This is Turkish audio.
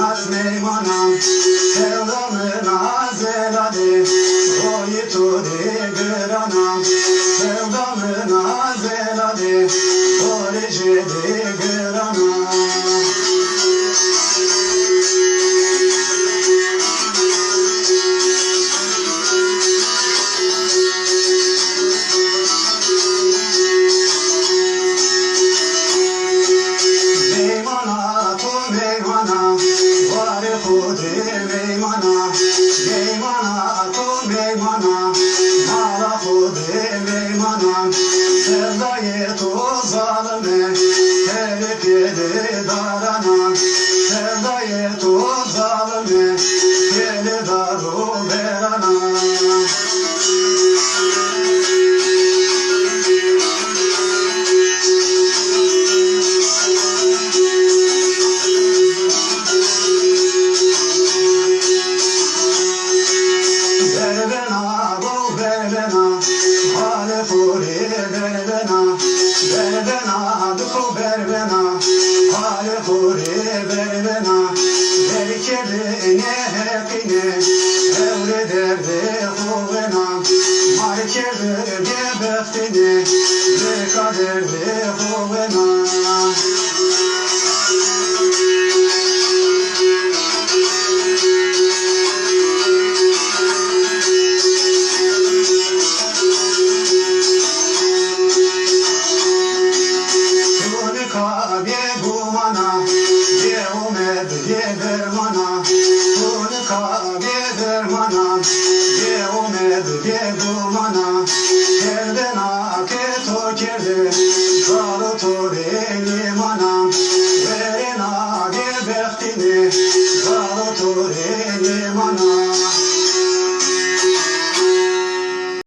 meymanam sevdamına zelali o yituri gıranam sevdamına zelali o rejeli gıranam. Meymana, meymana, to meymana, mala hude meymana, sevdayı to zalime, telif yedi darana, sevdayı to zalime, yedi daru berana. Berbena, duku berbena, hali huri berbena, berkeli ne hepine, evre derdi huvena, markeli gebeftine, bekaderdi huvena. Ye umed ye gumana